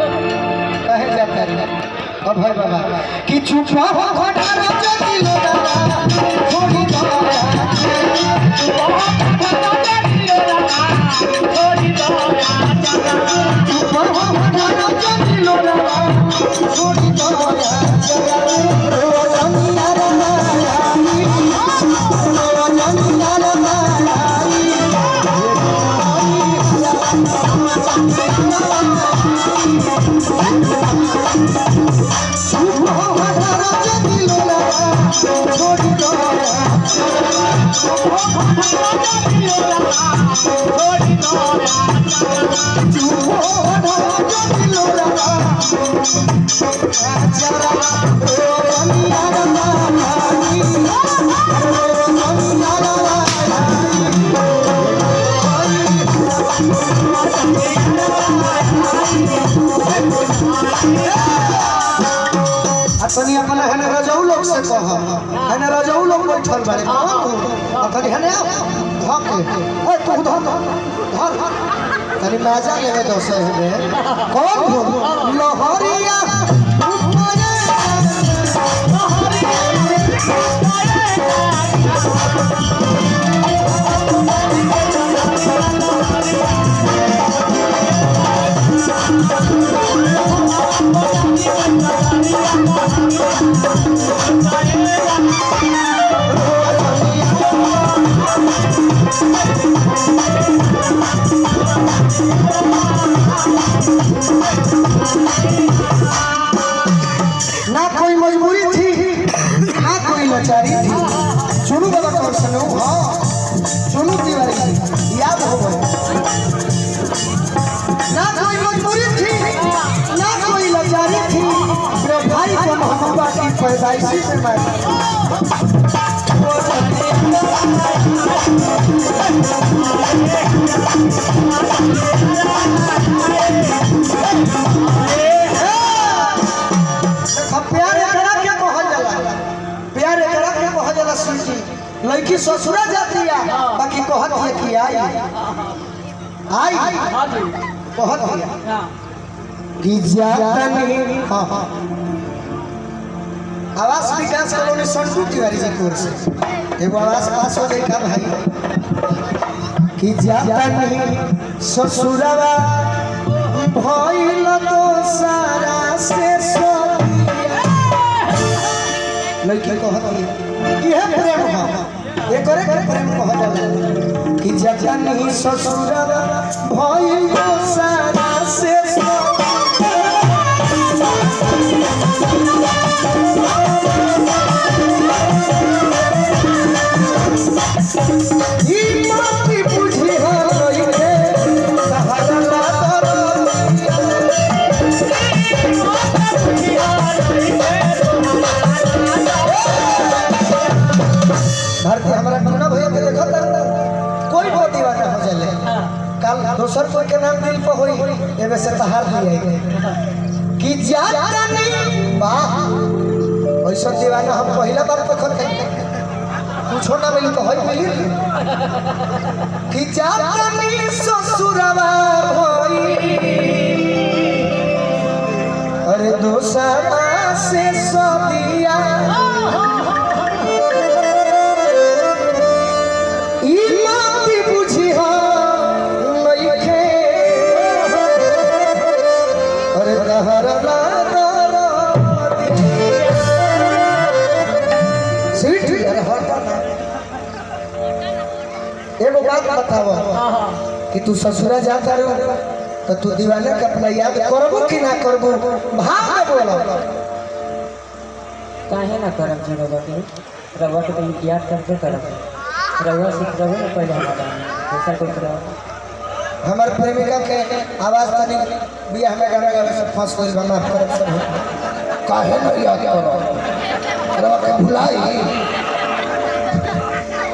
कहे जाता है अब भाई बाबा कि चुप हो घटा रोज दिलो दादा छोड़ी दो छोड़ी दो चुप हो घटा रोज दिलो दादा छोड़ी दो तनी अपना है रजाऊ लोग से कह है रजाऊ लोग बैठल बारे तनी है धक ए तू धर धर तनी मजा लेवे दोसे है कौन लहरिया ना कोई मजबूरी थी ना कोई लाचारी थी चुनू बाबा कौन सुनो हाँ चुनू तिवारी याद हो गए ना कोई मजबूरी थी ना कोई लाचारी थी मेरे भाई को मोहब्बत की पैदाइशी से मैं लड़की ससुरा जाती है बाकी कहत है कि आई कहत है कि जातनी हां आवाज विकास कॉलोनी संतू तिवारी जी की ओर से एगो आवाज पास हो जाए का भाई कि जातनी ससुरवा भइल तो सारा से सोतिया लड़की कहत है ये प्रेम है ये करे के प्रेम कह जाला कि जजनी ससुरवा भइल सारा से ई माटी बुझी हो के सहारा धरती हमारा टूना भैया के देखो कोई बहुत दीवाना हो जाले कल दोसर कोई के नाम दिल पे होई एबे से तहार दिए कि जातनी वाह ऐसा दीवाना हम पहला बार देखत कुछो ना मिली तो होई मिली कि जातनी ससुरवा होई अरे दोसरा से सदिया एगो बात बताओ कि तू ससुरा जाता रहो तो तू दीवाना के अपना याद करबो कि ना करबो भाव में बोलो काहे ना करब जी रवा के तो याद करके करब रवा सीख रहो ना पहले हमारा ऐसा कोई करो हमार प्रेमिका के आवाज तनी बियाह में गाना गावे से फंस गइल बा माफ करब सब काहे ना याद करो रवा के भुलाई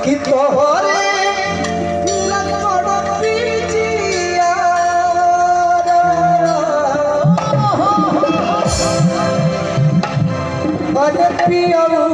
कि तोहरे पियो